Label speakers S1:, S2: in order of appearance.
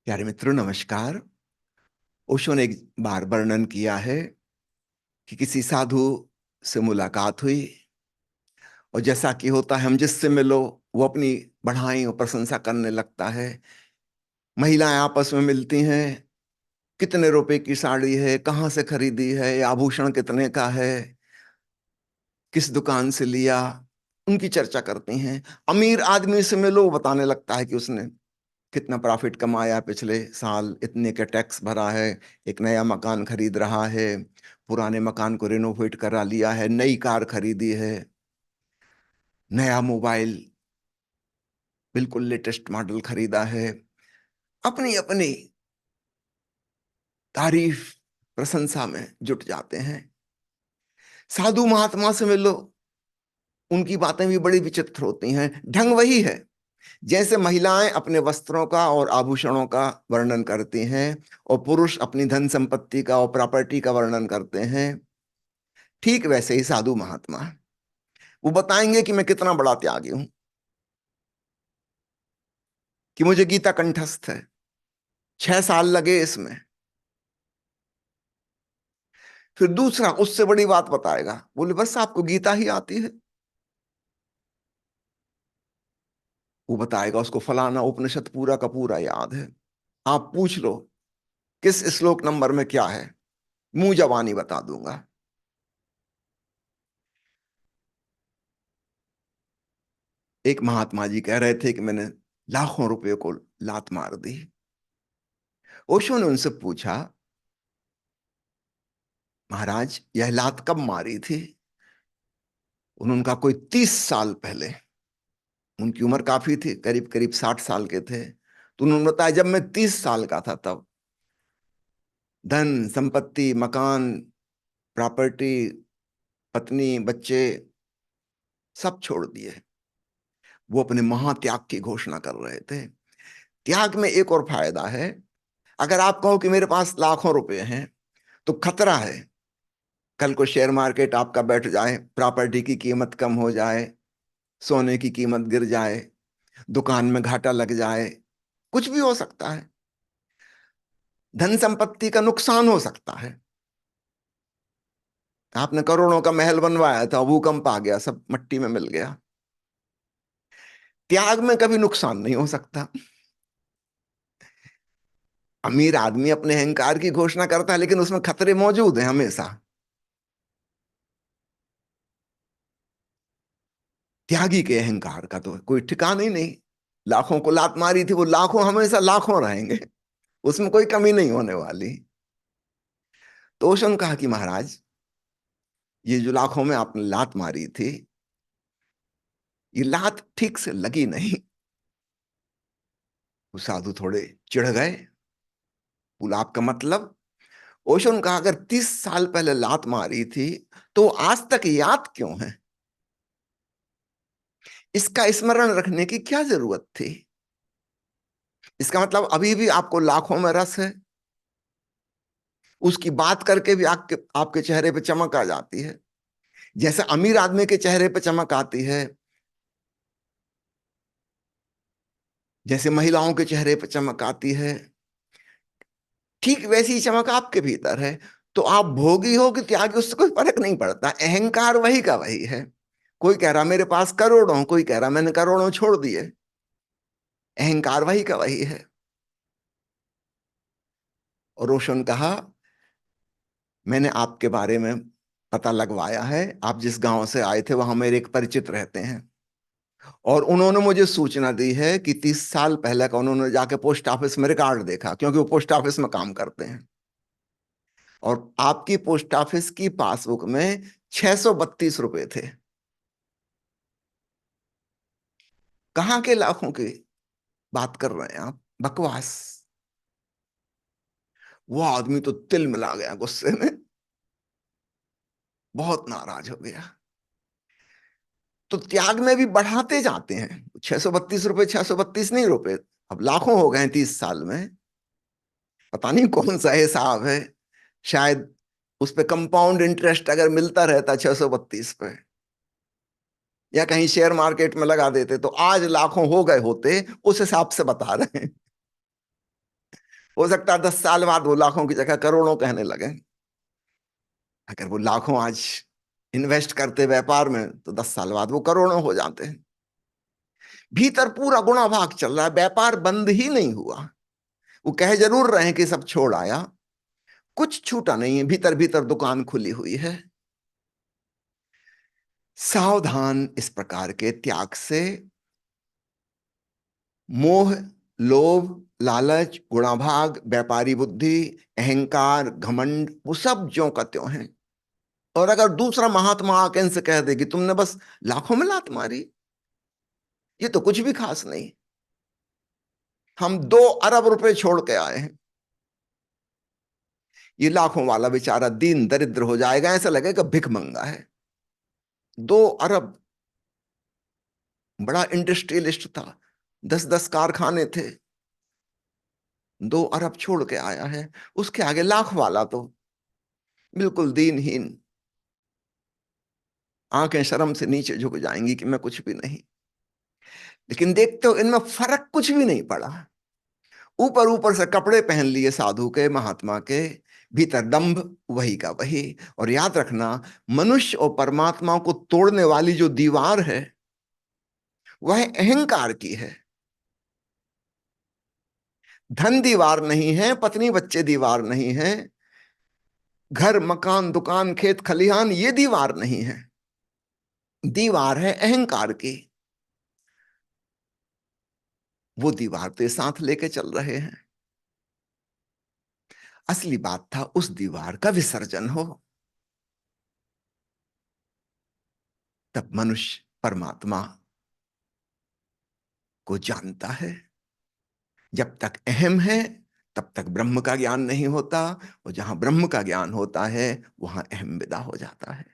S1: प्यारे मित्रों, नमस्कार। ओशो ने एक बार वर्णन किया है कि किसी साधु से मुलाकात हुई और जैसा कि होता है, हम जिससे मिलो वो अपनी बढ़ाई और प्रशंसा करने लगता है। महिलाएं आपस में मिलती हैं, कितने रुपए की साड़ी है, कहाँ से खरीदी है, आभूषण कितने का है, किस दुकान से लिया, उनकी चर्चा करती हैं। अमीर आदमी से मिलो, वो बताने लगता है कि उसने कितना प्रॉफिट कमाया, पिछले साल इतने का टैक्स भरा है, एक नया मकान खरीद रहा है, पुराने मकान को रिनोवेट करा लिया है, नई कार खरीदी है, नया मोबाइल बिल्कुल लेटेस्ट मॉडल खरीदा है। अपनी अपनी तारीफ प्रशंसा में जुट जाते हैं। साधु महात्मा से मिलो, उनकी बातें भी बड़ी विचित्र होती हैं। ढंग वही है, जैसे महिलाएं अपने वस्त्रों का और आभूषणों का वर्णन करती हैं और पुरुष अपनी धन संपत्ति का और प्रॉपर्टी का वर्णन करते हैं, ठीक वैसे ही साधु महात्मा वो बताएंगे कि मैं कितना बड़ा त्यागी हूं, कि मुझे गीता कंठस्थ है, 6 साल लगे इसमें। फिर दूसरा उससे बड़ी बात बताएगा, बोले बस आपको गीता ही आती है? वो बताएगा उसको फलाना उपनिषद पूरा का पूरा याद है, आप पूछ लो किस श्लोक नंबर में क्या है, मुंह जबानी बता दूंगा। एक महात्मा जी कह रहे थे कि मैंने लाखों रुपए को लात मार दी। ओशो ने उनसे पूछा, महाराज यह लात कब मारी थी? उन्होंने कहा कोई 30 साल पहले। उनकी उम्र काफी थी, करीब करीब 60 साल के थे। तो उन्होंने बताया जब मैं 30 साल का था तब धन संपत्ति, मकान, प्रॉपर्टी, पत्नी, बच्चे सब छोड़ दिए। वो अपने महात्याग की घोषणा कर रहे थे। त्याग में एक और फायदा है। अगर आप कहो कि मेरे पास लाखों रुपए हैं, तो खतरा है कल को शेयर मार्केट आपका बैठ जाए, प्रॉपर्टी की कीमत कम हो जाए, सोने की कीमत गिर जाए, दुकान में घाटा लग जाए, कुछ भी हो सकता है। धन संपत्ति का नुकसान हो सकता है। आपने करोड़ों का महल बनवाया था, भूकंप आ गया, सब मट्टी में मिल गया। त्याग में कभी नुकसान नहीं हो सकता। अमीर आदमी अपने अहंकार की घोषणा करता है, लेकिन उसमें खतरे मौजूद हैं हमेशा। त्यागी के अहंकार का तो कोई ठिकाना ही नहीं। लाखों को लात मारी थी, वो लाखों हमेशा लाखों रहेंगे, उसमें कोई कमी नहीं होने वाली। तो ओशो ने कहा कि महाराज, ये जो लाखों में आपने लात मारी थी, ये लात ठीक से लगी नहीं। वो साधु थोड़े चिढ़ गए। बोला आपका मतलब? ओशो ने कहा अगर 30 साल पहले लात मारी थी तो आज तक याद क्यों है? इसका स्मरण रखने की क्या जरूरत थी? इसका मतलब अभी भी आपको लाखों में रस है। उसकी बात करके भी आपके आपके चेहरे पे चमक आ जाती है, जैसे अमीर आदमी के चेहरे पे चमक आती है, जैसे महिलाओं के चेहरे पे चमक आती है, ठीक वैसी ही चमक आपके भीतर है। तो आप भोगी हो कि त्यागी, उससे कोई फर्क नहीं पड़ता। अहंकार वही का वही है। कोई कह रहा मेरे पास करोड़ों, कोई कह रहा मैंने करोड़ों छोड़ दिए। अहंकार वही का वही है। और रोशन कहा, मैंने आपके बारे में पता लगवाया है। आप जिस गांव से आए थे वहां मेरे एक परिचित रहते हैं, और उन्होंने मुझे सूचना दी है कि 30 साल पहले का उन्होंने जाके पोस्ट ऑफिस में रिकॉर्ड देखा, क्योंकि वो पोस्ट ऑफिस में काम करते हैं। और आपकी पोस्ट ऑफिस की पासबुक में 632 रुपए थे। कहाँ के लाखों की बात कर रहे हैं आप? बकवास। वो आदमी तो तिल मिला गया गुस्से में, बहुत नाराज हो गया। तो त्याग में भी बढ़ाते जाते हैं। 632 रुपए, 632 नहीं रुपए, अब लाखों हो गए 30 साल में। पता नहीं कौन सा हिसाब है। शायद उस पे कंपाउंड इंटरेस्ट अगर मिलता रहता 632 पे, या कहीं शेयर मार्केट में लगा देते, तो आज लाखों हो गए होते। उस हिसाब से बता रहे हैं। हो सकता है 10 साल बाद वो लाखों की जगह करोड़ों कहने लगे। अगर वो लाखों आज इन्वेस्ट करते व्यापार में तो 10 साल बाद वो करोड़ों हो जाते हैं। भीतर पूरा गुणा भाग चल रहा है, व्यापार बंद ही नहीं हुआ। वो कह जरूर रहे हैं कि सब छोड़ आया, कुछ छूटा नहीं है, भीतर भीतर दुकान खुली हुई है। सावधान इस प्रकार के त्याग से। मोह, लोभ, लालच, गुणाभाग, व्यापारी बुद्धि, अहंकार, घमंड, वो सब ज्यों का त्यों है। और अगर दूसरा महात्मा आके इनसे कह दे कि तुमने बस लाखों में लात मारी, ये तो कुछ भी खास नहीं, हम 2 अरब रुपए छोड़ के आए हैं, ये लाखों वाला बेचारा दीन दरिद्र हो जाएगा, ऐसा लगेगा भिख मंगा है। 2 अरब, बड़ा इंडस्ट्रियलिस्ट था, 10-10 कारखाने थे, 2 अरब छोड़ के आया है, उसके आगे लाख वाला तो बिल्कुल दीनहीन, आंखें शर्म से नीचे झुक जाएंगी कि मैं कुछ भी नहीं। लेकिन देखते हो इनमें फर्क कुछ भी नहीं पड़ा। ऊपर ऊपर से कपड़े पहन लिए साधु के, महात्मा के, भीतर दंभ वही का वही। और याद रखना, मनुष्य और परमात्मा को तोड़ने वाली जो दीवार है वह अहंकार की है। धन दीवार नहीं है, पत्नी बच्चे दीवार नहीं है, घर मकान दुकान खेत खलिहान ये दीवार नहीं है, दीवार है अहंकार की। वो दीवार तो ये साथ लेके चल रहे हैं। असली बात था उस दीवार का विसर्जन हो, तब मनुष्य परमात्मा को जानता है। जब तक अहम है तब तक ब्रह्म का ज्ञान नहीं होता, और जहां ब्रह्म का ज्ञान होता है वहां अहम विदा हो जाता है।